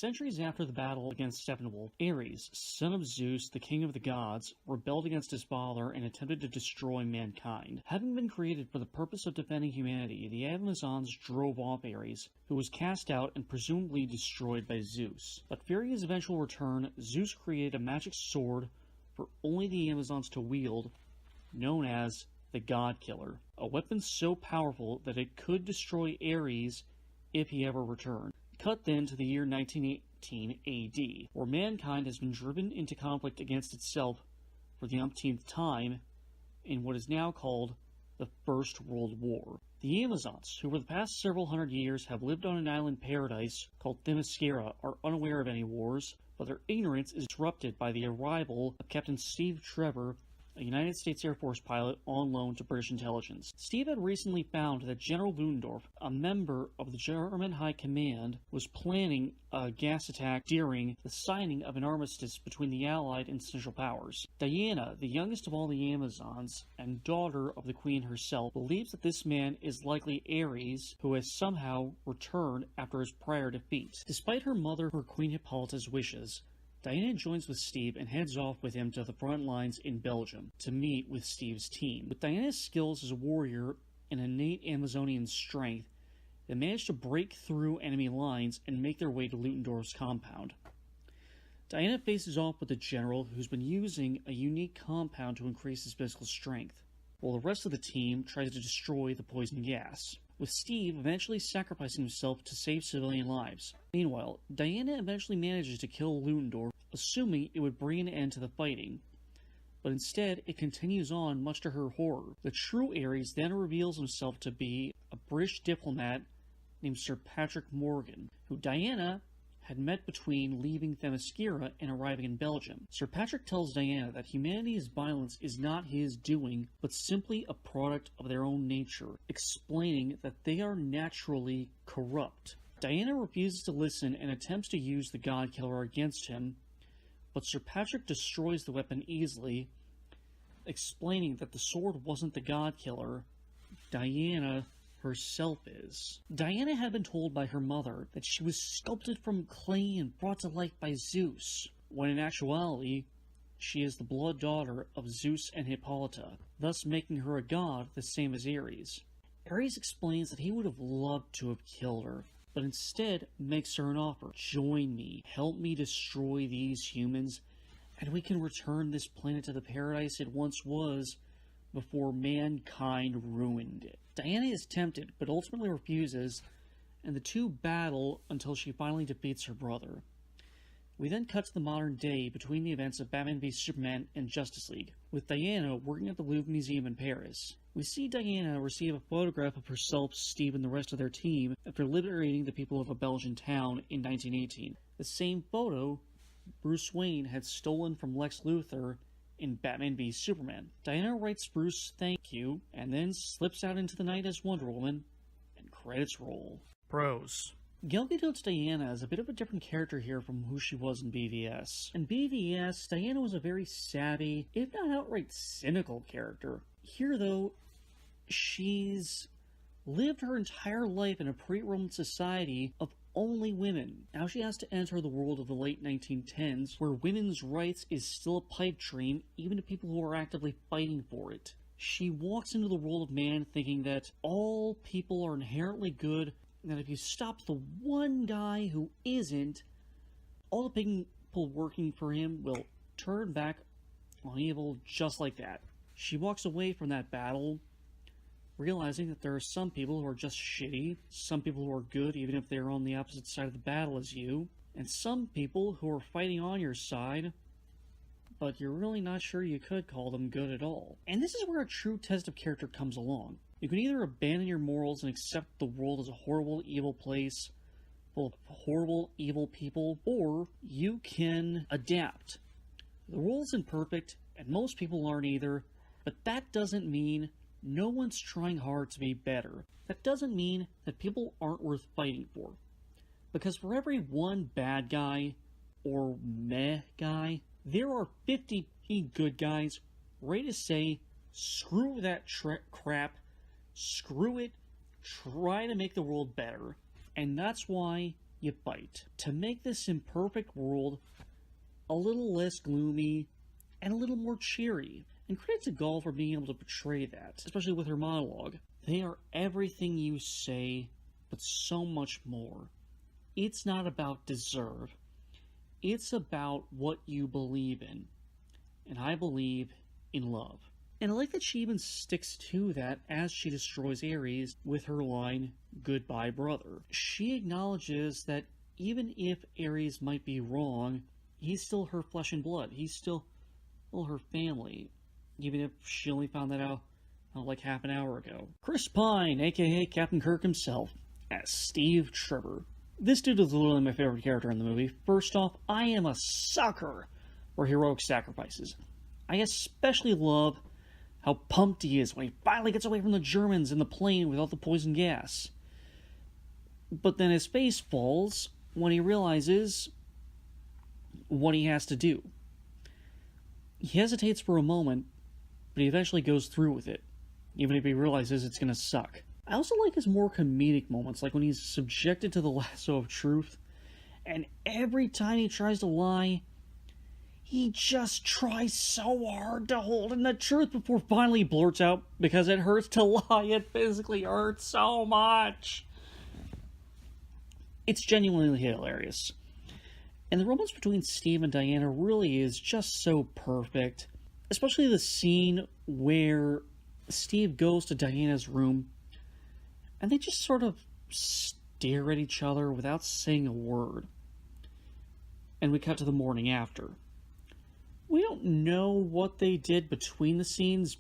Centuries after the battle against Steppenwolf, Ares, son of Zeus, the king of the gods, rebelled against his father and attempted to destroy mankind. Having been created for the purpose of defending humanity, the Amazons drove off Ares, who was cast out and presumably destroyed by Zeus. But fearing his eventual return, Zeus created a magic sword for only the Amazons to wield, known as the God Killer, a weapon so powerful that it could destroy Ares if he ever returned. Cut then to the year 1918 AD, where mankind has been driven into conflict against itself for the umpteenth time in what is now called the First World War. The Amazons, who for the past several hundred years have lived on an island paradise called Themyscira, are unaware of any wars, but their ignorance is disrupted by the arrival of Captain Steve Trevor, a United States Air Force pilot on loan to British intelligence. Steve had recently found that General Ludendorff, a member of the German High Command, was planning a gas attack during the signing of an armistice between the Allied and Central Powers. Diana, the youngest of all the Amazons, and daughter of the Queen herself, believes that this man is likely Ares, who has somehow returned after his prior defeat. Despite her mother, Queen Hippolyta's wishes, Diana joins with Steve and heads off with him to the front lines in Belgium to meet with Steve's team. With Diana's skills as a warrior and innate Amazonian strength, they manage to break through enemy lines and make their way to Ludendorff's compound. Diana faces off with the general, who's been using a unique compound to increase his physical strength, while the rest of the team tries to destroy the poison gas, with Steve eventually sacrificing himself to save civilian lives. Meanwhile, Diana eventually manages to kill Ludendorff, assuming it would bring an end to the fighting. But instead, it continues on, much to her horror. The true Ares then reveals himself to be a British diplomat named Sir Patrick Morgan, who Diana had met between leaving Themyscira and arriving in Belgium. Sir Patrick tells Diana that humanity's violence is not his doing, but simply a product of their own nature, explaining that they are naturally corrupt. Diana refuses to listen and attempts to use the God Killer against him, but Sir Patrick destroys the weapon easily, explaining that the sword wasn't the God Killer, Diana herself is. Diana had been told by her mother that she was sculpted from clay and brought to life by Zeus, when in actuality, she is the blood daughter of Zeus and Hippolyta, thus making her a god the same as Ares. Ares explains that he would have loved to have killed her, but instead makes her an offer. Join me, help me destroy these humans, and we can return this planet to the paradise it once was, before mankind ruined it. Diana is tempted, but ultimately refuses, and the two battle until she finally defeats her brother. We then cut to the modern day between the events of Batman v Superman and Justice League, with Diana working at the Louvre Museum in Paris. We see Diana receive a photograph of herself, Steve, and the rest of their team after liberating the people of a Belgian town in 1918. The same photo Bruce Wayne had stolen from Lex Luthor in Batman v Superman. Diana writes Bruce thank you, and then slips out into the night as Wonder Woman, and credits roll. Pros. Gal Gadot's Diana is a bit of a different character here from who she was in BVS. In BVS, Diana was a very savvy, if not outright cynical character. Here, though, she's lived her entire life in a pre-Roman society of only women. Now she has to enter the world of the late 1910s, where women's rights is still a pipe dream, even to people who are actively fighting for it. She walks into the world of man thinking that all people are inherently good, and that if you stop the one guy who isn't, all the people working for him will turn back on evil just like that. She walks away from that battle realizing that there are some people who are just shitty, some people who are good even if they're on the opposite side of the battle as you, and some people who are fighting on your side, but you're really not sure you could call them good at all. And this is where a true test of character comes along. You can either abandon your morals and accept the world as a horrible, evil place full of horrible, evil people, or you can adapt. The world isn't perfect, and most people aren't either, but that doesn't mean no one's trying hard to be better. That doesn't mean that people aren't worth fighting for. Because for every one bad guy, or meh guy, there are 50 good guys ready to say, screw that crap, screw it, try to make the world better. And that's why you fight. To make this imperfect world a little less gloomy and a little more cheery. And credit to Gaul for being able to portray that, especially with her monologue. They are everything you say, but so much more. It's not about deserve. It's about what you believe in. And I believe in love. And I like that she even sticks to that as she destroys Ares with her line, "Goodbye, brother." She acknowledges that even if Ares might be wrong, he's still her flesh and blood. He's still her family, even if she only found that out like half an hour ago. Chris Pine, aka Captain Kirk himself, as Steve Trevor. This dude is literally my favorite character in the movie. First off, I am a sucker for heroic sacrifices. I especially love how pumped he is when he finally gets away from the Germans in the plane without the poison gas. But then his face falls when he realizes what he has to do. He hesitates for a moment, but he eventually goes through with it, even if he realizes it's gonna suck. I also like his more comedic moments, like when he's subjected to the lasso of truth, and every time he tries to lie, he just tries so hard to hold in the truth before finally blurts out, because it hurts to lie, it physically hurts so much. It's genuinely hilarious. And the romance between Steve and Diana really is just so perfect. Especially the scene where Steve goes to Diana's room, and they just sort of stare at each other without saying a word. And we cut to the morning after. We don't know what they did between the scenes,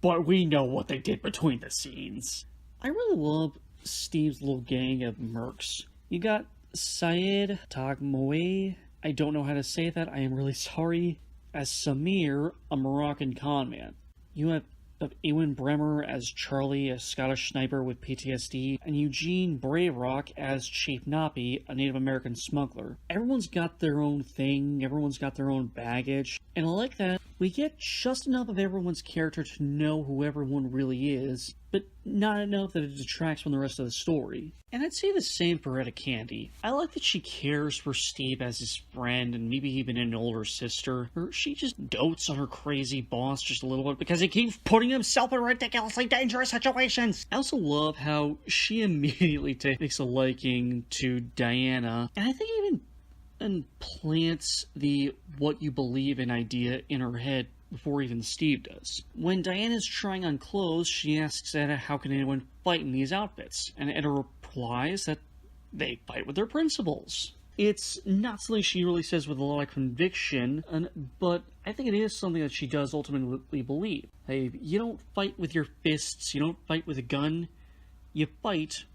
but we know what they did between the scenes. I really love Steve's little gang of mercs. You got Syed Tagmoe, I don't know how to say that, I am really sorry, as Samir, a Moroccan conman. You have Ewan Bremer as Charlie, a Scottish sniper with PTSD, and Eugene Brayrock as Chief Napi, a Native American smuggler. Everyone's got their own thing, everyone's got their own baggage, and I like that we get just enough of everyone's character to know who everyone really is, but not enough that it detracts from the rest of the story. And I'd say the same for Etta Candy. I like that she cares for Steve as his friend and maybe even an older sister, or she just dotes on her crazy boss just a little bit because he keeps putting himself in ridiculously dangerous situations. I also love how she immediately takes a liking to Diana, and I think even plants the what you believe in idea in her head before even Steve does. When Diana's trying on clothes, she asks Etta how can anyone fight in these outfits, and Etta replies that they fight with their principles. It's not something she really says with a lot of conviction, but I think it is something that she does ultimately believe. Hey, you don't fight with your fists, you don't fight with a gun, you fight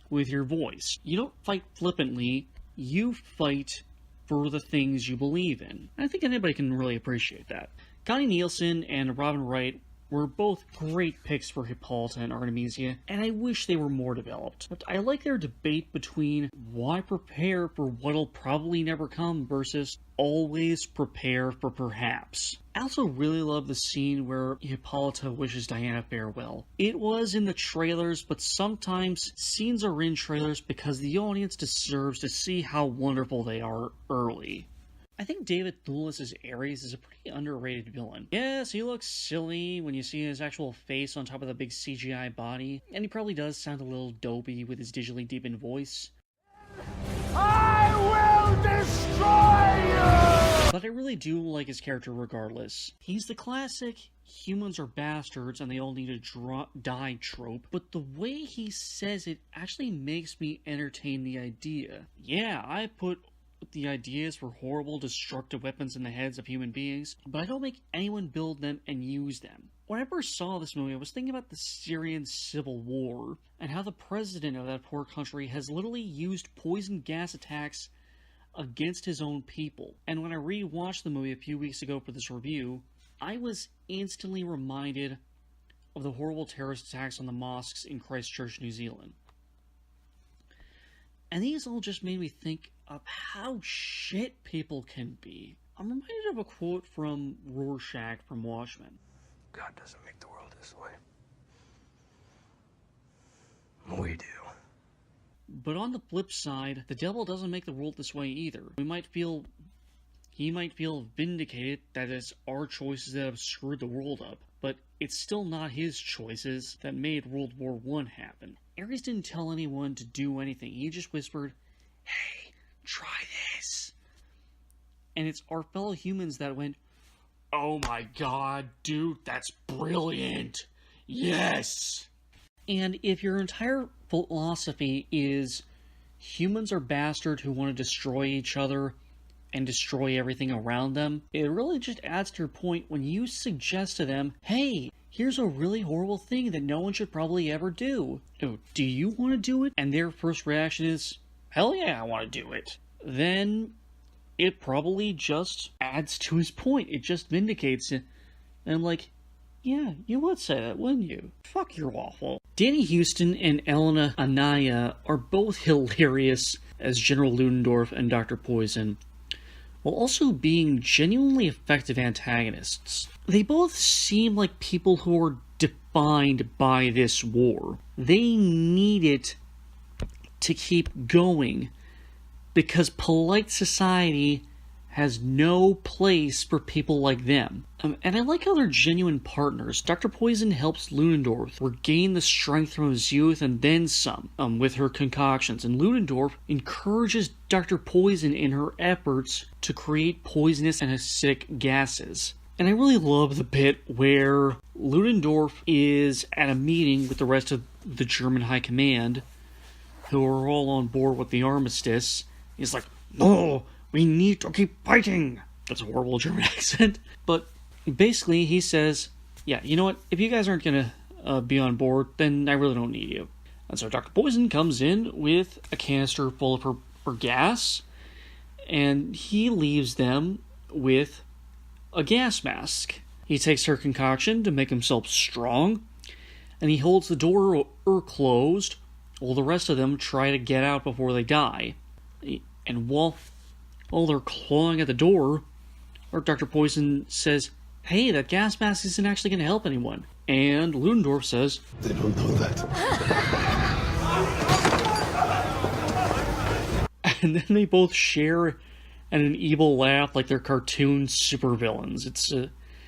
with your voice. You don't fight flippantly, you fight for the things you believe in. I think anybody can really appreciate that. Connie Nielsen and Robin Wright were both great picks for Hippolyta and Artemisia, and I wish they were more developed. But I like their debate between why prepare for what'll probably never come versus always prepare for perhaps. I also really love the scene where Hippolyta wishes Diana farewell. It was in the trailers, but sometimes scenes are in trailers because the audience deserves to see how wonderful they are early. I think David Thewlis' Ares is a pretty underrated villain. Yes, he looks silly when you see his actual face on top of the big CGI body, and he probably does sound a little dopey with his digitally deepened voice. I will destroy you! But I really do like his character regardless. He's the classic humans are bastards and they all need to die trope, but the way he says it actually makes me entertain the idea. Yeah, I put the ideas for horrible, destructive weapons in the heads of human beings, but I don't make anyone build them and use them. When I first saw this movie, I was thinking about the Syrian civil war, and how the president of that poor country has literally used poison gas attacks against his own people. And when I rewatched the movie a few weeks ago for this review, I was instantly reminded of the horrible terrorist attacks on the mosques in Christchurch, New Zealand. And these all just made me think of how shit people can be. I'm reminded of a quote from Rorschach from Watchmen. God doesn't make the world this way. We do. But on the flip side, the devil doesn't make the world this way either. He might feel vindicated that it's our choices that have screwed the world up, but it's still not his choices that made World War I happen. Ares didn't tell anyone to do anything. He just whispered, "Hey, try this." And it's our fellow humans that went, "Oh my god, dude, that's brilliant. Yes!" And if your entire philosophy is humans are bastards who want to destroy each other and destroy everything around them, it really just adds to your point when you suggest to them, "Hey, here's a really horrible thing that no one should probably ever do. Oh, do you want to do it?" And their first reaction is, "Hell yeah, I want to do it." Then it probably just adds to his point. It just vindicates it. And I'm like, yeah, you would say that, wouldn't you? Fuck, you're awful. Danny Houston and Elena Anaya are both hilarious as General Ludendorff and Dr. Poison, while also being genuinely effective antagonists. They both seem like people who are defined by this war. They need it to keep going because polite society has no place for people like them. And I like how they're genuine partners. Dr. Poison helps Ludendorff regain the strength from his youth and then some with her concoctions. And Ludendorff encourages Dr. Poison in her efforts to create poisonous and acidic gases. And I really love the bit where Ludendorff is at a meeting with the rest of the German High Command, who are all on board with the armistice. He's like, "No, we need to keep fighting." That's a horrible German accent. But basically, he says, "Yeah, you know what? If you guys aren't going to be on board, then I really don't need you." And so Dr. Poison comes in with a canister full of her gas, and he leaves them with a gas mask. He takes her concoction to make himself strong, and he holds the door closed while the rest of them try to get out before they die. And while they're clawing at the door, Dr. Poison says, "Hey, that gas mask isn't actually going to help anyone." And Ludendorff says, "They don't know that." And then they both share in an evil laugh like they're cartoon supervillains.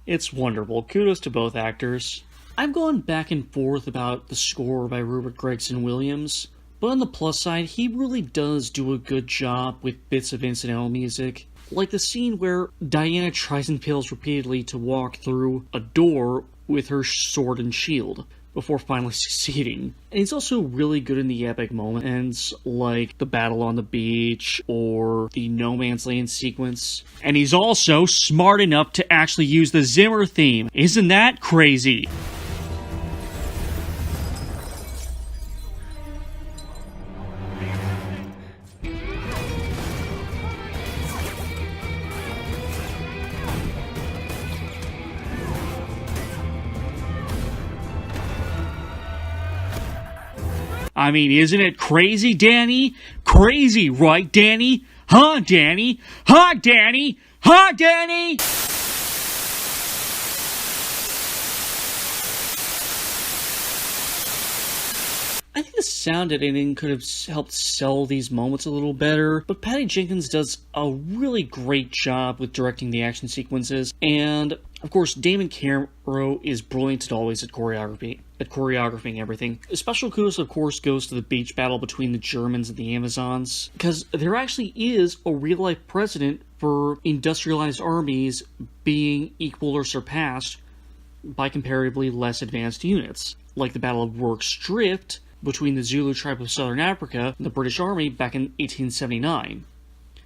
It's wonderful. Kudos to both actors. I've gone back and forth about the score by Rupert Gregson Williams, but on the plus side, he really does do a good job with bits of incidental music. Like the scene where Diana tries and fails repeatedly to walk through a door with her sword and shield, before finally succeeding. And he's also really good in the epic moments, like the battle on the beach, or the No Man's Land sequence. And he's also smart enough to actually use the Zimmer theme. Isn't that crazy? I mean, isn't it crazy, Danny? Crazy, right, Danny? Huh, Danny? Huh, Danny? Huh, Danny? I think the sound editing could have helped sell these moments a little better, but Patty Jenkins does a really great job with directing the action sequences, and of course Damon Caro is brilliant as always at choreographing everything. Special kudos, of course, goes to the beach battle between the Germans and the Amazons, because there actually is a real-life precedent for industrialized armies being equal or surpassed by comparatively less advanced units, like the Battle of Rorke's Drift between the Zulu tribe of Southern Africa and the British Army back in 1879.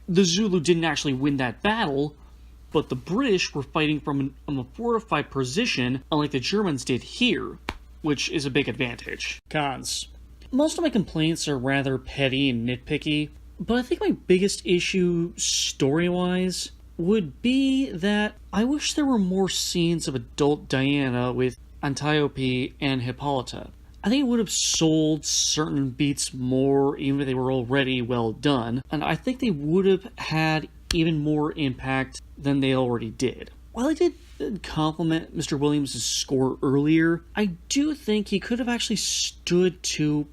The Zulu didn't actually win that battle, but the British were fighting from a fortified position, unlike the Germans did here, which is a big advantage. Cons. Most of my complaints are rather petty and nitpicky, but I think my biggest issue, story-wise, would be that I wish there were more scenes of adult Diana with Antiope and Hippolyta. I think it would have sold certain beats more, even if they were already well done, and I think they would have had even more impact than they already did. While I did compliment Mr. Williams' score earlier, I do think he could have actually stood to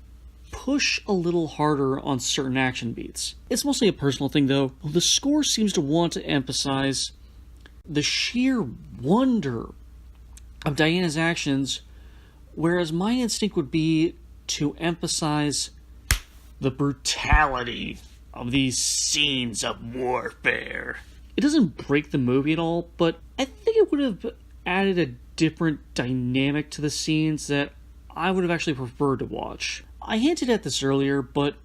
push a little harder on certain action beats. It's mostly a personal thing though. The score seems to want to emphasize the sheer wonder of Diana's actions, whereas my instinct would be to emphasize the brutality of these scenes of warfare. It doesn't break the movie at all, but I think it would have added a different dynamic to the scenes that I would have actually preferred to watch. I hinted at this earlier, but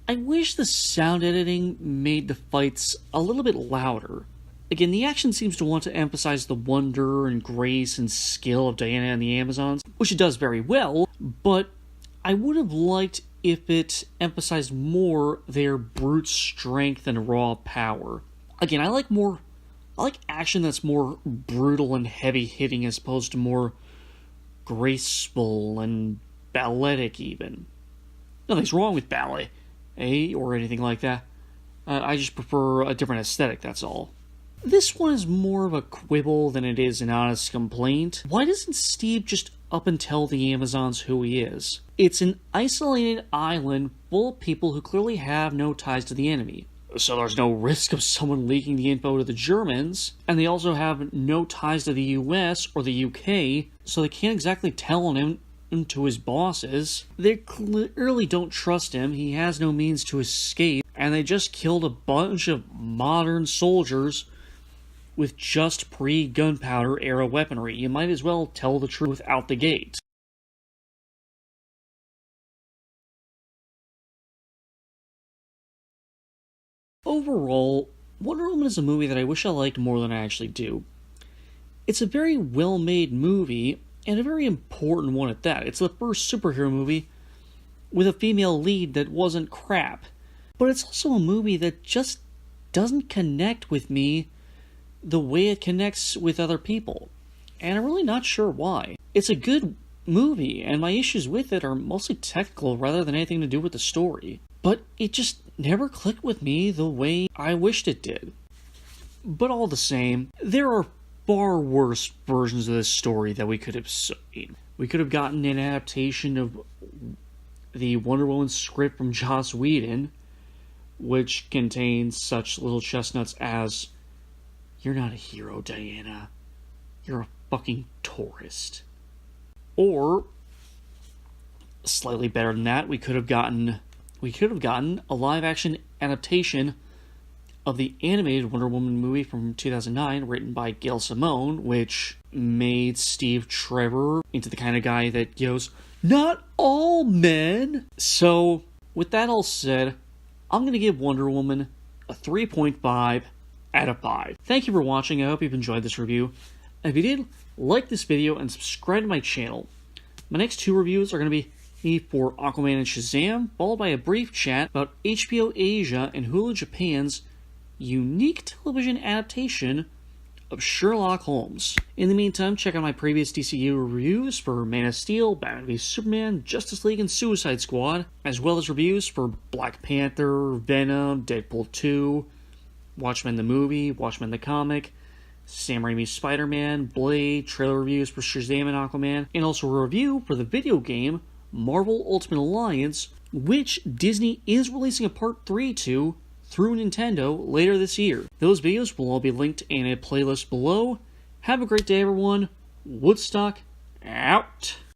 I wish the sound editing made the fights a little bit louder. Again, the action seems to want to emphasize the wonder and grace and skill of Diana and the Amazons, which it does very well, but I would have liked if it emphasized more their brute strength and raw power. Again, I like action that's more brutal and heavy-hitting as opposed to more graceful and balletic even. Nothing's wrong with ballet, or anything like that. I just prefer a different aesthetic, that's all. This one is more of a quibble than it is an honest complaint. Why doesn't Steve just up and tell the Amazons who he is? It's an isolated island full of people who clearly have no ties to the enemy. So there's no risk of someone leaking the info to the Germans, and they also have no ties to the US or the UK, so they can't exactly tell on him to his bosses. They clearly don't trust him, he has no means to escape, and they just killed a bunch of modern soldiers with just pre-gunpowder era weaponry. You might as well tell the truth out the gate. Overall, Wonder Woman is a movie that I wish I liked more than I actually do. It's a very well-made movie, and a very important one at that. It's the first superhero movie with a female lead that wasn't crap. But it's also a movie that just doesn't connect with me the way it connects with other people. And I'm really not sure why. It's a good movie, and my issues with it are mostly technical rather than anything to do with the story. But it just never clicked with me the way I wished it did. But all the same, there are far worse versions of this story that we could have seen. We could have gotten an adaptation of the Wonder Woman script from Joss Whedon, which contains such little chestnuts as, "You're not a hero, Diana. You're a fucking tourist." Or, slightly better than that, we could have gotten a live-action adaptation of the animated Wonder Woman movie from 2009, written by Gail Simone, which made Steve Trevor into the kind of guy that goes, "Not all men!" So, with that all said, I'm going to give Wonder Woman a 3.5 out of 5. Thank you for watching. I hope you've enjoyed this review. And if you did, like this video and subscribe to my channel. My next two reviews are going to be for Aquaman and Shazam, followed by a brief chat about HBO Asia and Hulu Japan's unique television adaptation of Sherlock Holmes. In the meantime, check out my previous DCU reviews for Man of Steel, Batman v Superman, Justice League, and Suicide Squad, as well as reviews for Black Panther, Venom, Deadpool 2, Watchmen the movie, Watchmen the comic, Sam Raimi's Spider-Man, Blade, trailer reviews for Shazam and Aquaman, and also a review for the video game Marvel Ultimate Alliance, which Disney is releasing a Part 3 to through Nintendo later this year. Those videos will all be linked in a playlist below. Have a great day, everyone. Woodstock out.